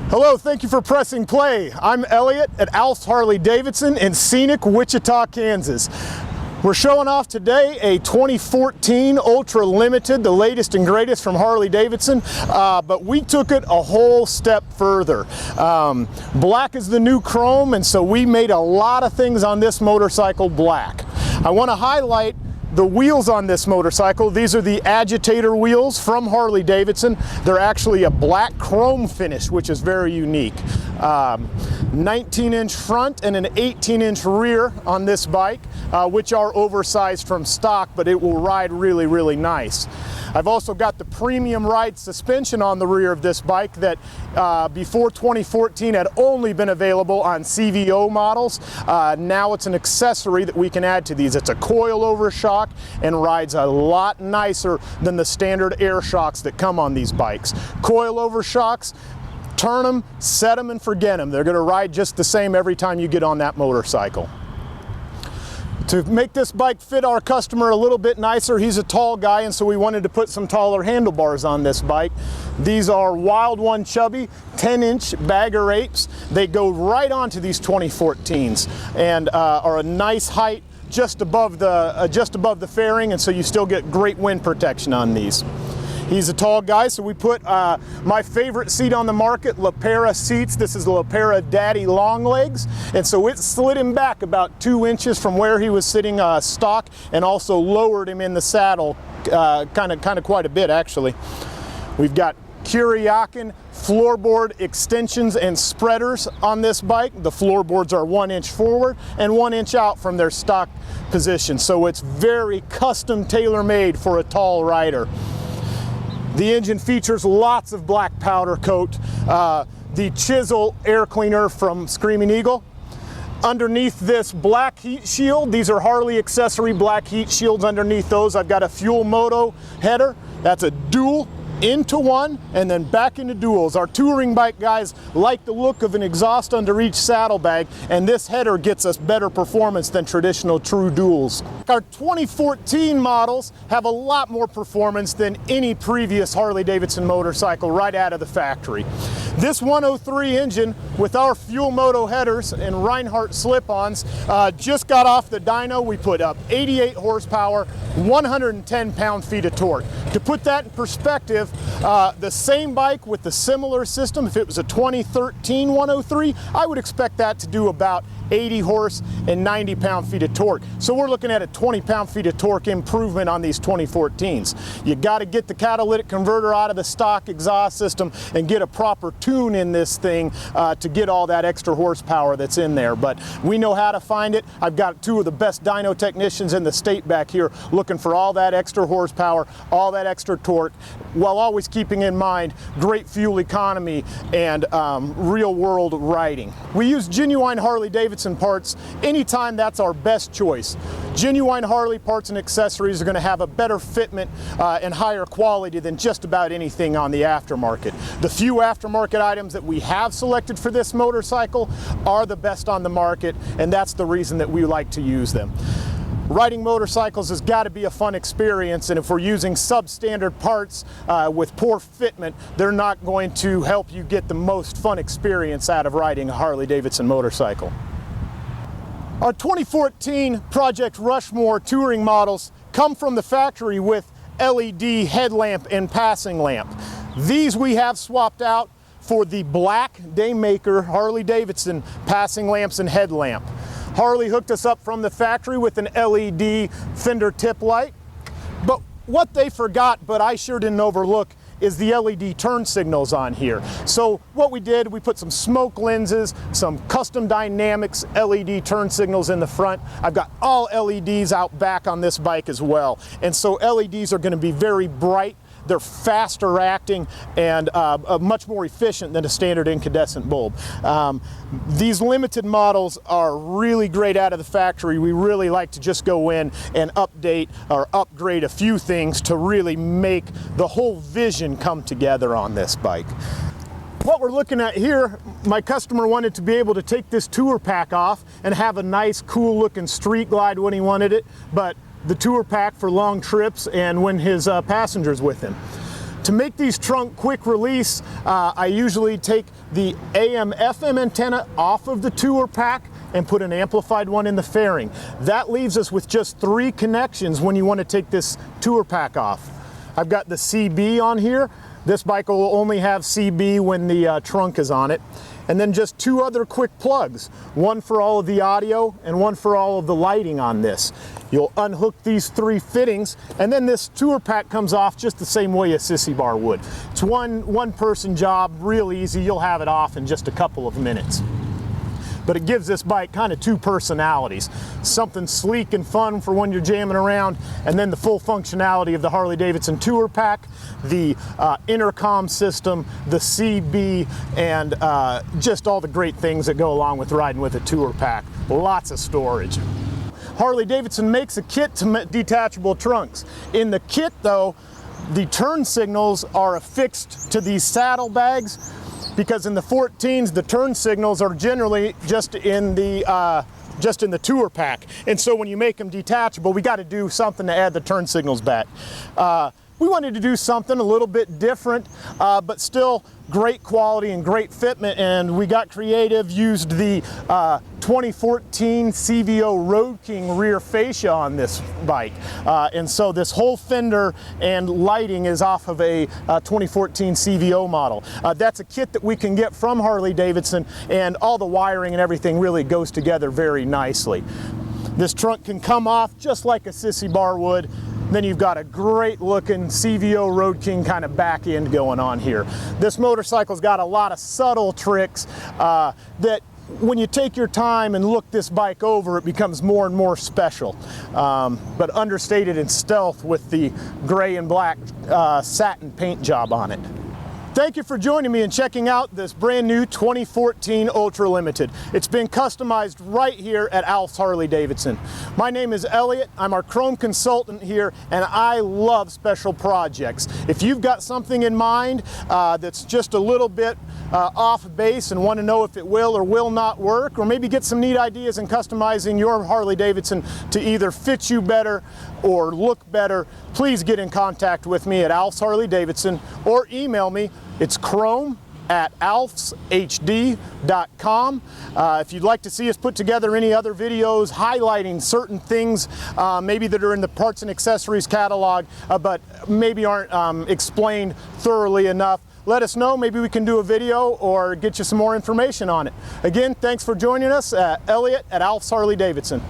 Hello, thank you for pressing play. I'm Elliot at Alefs Harley-Davidson in scenic Wichita, Kansas. We're showing off today a 2014 Ultra Limited, the latest and greatest from Harley-Davidson, but we took it a whole step further. Black is the new chrome, and so we made a lot of things on this motorcycle black. I want to highlight the wheels on this motorcycle. These are the agitator wheels from Harley-Davidson. They're actually a black chrome finish, which is very unique. 19-inch front and an 18-inch rear on this bike, which are oversized from stock, but it will ride really, really nice. I've also got the premium ride suspension on the rear of this bike that before 2014 had only been available on CVO models. Now it's an accessory that we can add to these. It's a coil-over shock and rides a lot nicer than the standard air shocks that come on these bikes. Coil-over shocks, turn them, set them, and forget them. They're going to ride just the same every time you get on that motorcycle. To make this bike fit our customer a little bit nicer, he's a tall guy, and so we wanted to put some taller handlebars on this bike. These are Wild One Chubby 10-inch bagger apes. They go right onto these 2014s and are a nice height just above the fairing, and so you still get great wind protection on these. He's a tall guy, so we put my favorite seat on the market, Lapera Seats. This is the Lapera Daddy Long Legs, and so it slid him back about 2 inches from where he was sitting stock, and also lowered him in the saddle kind of quite a bit, actually. We've got Kuryakin floorboard extensions and spreaders on this bike. The floorboards are 1 inch forward and 1 inch out from their stock position, so it's very custom tailor-made for a tall rider. The engine features lots of black powder coat, the chisel air cleaner from Screaming Eagle. Underneath this black heat shield, these are Harley accessory black heat shields. Underneath those, I've got a Fuel Moto header. That's a dual into one and then back into duals. Our touring bike guys like the look of an exhaust under each saddlebag, and this header gets us better performance than traditional true duals. Our 2014 models have a lot more performance than any previous Harley-Davidson motorcycle right out of the factory. This 103 engine with our Fuel Moto headers and Reinhardt slip-ons just got off the dyno. We put up 88 horsepower, 110 pound-feet of torque. To put that in perspective, the same bike with the similar system, if it was a 2013 103, I would expect that to do about 80 horse and 90 pound-feet of torque. So we're looking at a 20 pound-feet of torque improvement on these 2014s. You got to get the catalytic converter out of the stock exhaust system and get a proper tune in this thing to get all that extra horsepower that's in there. But we know how to find it. I've got two of the best dyno technicians in the state back here looking for all that extra horsepower, all that extra torque, while always keeping in mind great fuel economy and real-world riding. We use genuine Harley-Davidson parts anytime. That's our best choice. Genuine Harley parts and accessories are going to have a better fitment and higher quality than just about anything on the aftermarket. The few aftermarket items that we have selected for this motorcycle are the best on the market, and that's the reason that we like to use them. Riding motorcycles has got to be a fun experience, and if we're using substandard parts with poor fitment, they're not going to help you get the most fun experience out of riding a Harley-Davidson motorcycle. Our 2014 Project Rushmore touring models come from the factory with LED headlamp and passing lamp. These we have swapped out for the black Daymaker Harley-Davidson passing lamps and headlamp. Harley hooked us up from the factory with an LED fender tip light, but what they forgot, but I sure didn't overlook, is the LED turn signals on here. So what we did, we put some smoke lenses, some custom dynamics LED turn signals in the front. I've got all LEDs out back on this bike as well. And so LEDs are going to be very bright. They're faster acting and much more efficient than a standard incandescent bulb. These limited models are really great out of the factory. We really like to just go in and update or upgrade a few things to really make the whole vision come together on this bike. What we're looking at here, my customer wanted to be able to take this tour pack off and have a nice cool looking street glide when he wanted it, but the tour pack for long trips and when his passenger's with him. To make these trunk quick release, I usually take the AM/FM antenna off of the tour pack and put an amplified one in the fairing. That leaves us with just 3 connections when you want to take this tour pack off. I've got the CB on here. This bike will only have CB when the trunk is on it. And then just 2 other quick plugs, one for all of the audio and one for all of the lighting on this. You'll unhook these 3 fittings, and then this tour pack comes off just the same way a sissy bar would. It's one person job, real easy. You'll have it off in just a couple of minutes. But it gives this bike kind of 2 personalities. Something sleek and fun for when you're jamming around, and then the full functionality of the Harley-Davidson Tour Pack, the intercom system, the CB, and just all the great things that go along with riding with a Tour Pack. Lots of storage. Harley-Davidson makes a kit to detachable trunks. In the kit though, the turn signals are affixed to these saddlebags, because in the 14s, the turn signals are generally just in the tour pack. And so when you make them detachable, we got to do something to add the turn signals back. We wanted to do something a little bit different, but still great quality and great fitment, and we got creative, used the 2014 CVO Road King rear fascia on this bike. And so this whole fender and lighting is off of a 2014 CVO model. That's a kit that we can get from Harley-Davidson, and all the wiring and everything really goes together very nicely. This trunk can come off just like a sissy bar would. Then you've got a great looking CVO Road King kind of back end going on here. This motorcycle's got a lot of subtle tricks that when you take your time and look this bike over, it becomes more and more special, but understated in stealth with the gray and black satin paint job on it. Thank you for joining me and checking out this brand new 2014 Ultra Limited. It's been customized right here at Alefs Harley-Davidson. My name is Elliot. I'm our chrome consultant here, and I love special projects. If you've got something in mind that's just a little bit off base and want to know if it will or will not work, or maybe get some neat ideas in customizing your Harley-Davidson to either fit you better or look better, please get in contact with me at Alefs Harley-Davidson or email me. It's chrome@alefshd.com. If you'd like to see us put together any other videos highlighting certain things maybe that are in the parts and accessories catalog but maybe aren't explained thoroughly enough, let us know. Maybe we can do a video or get you some more information on it. Again, thanks for joining us. Elliot at Alefs Harley-Davidson.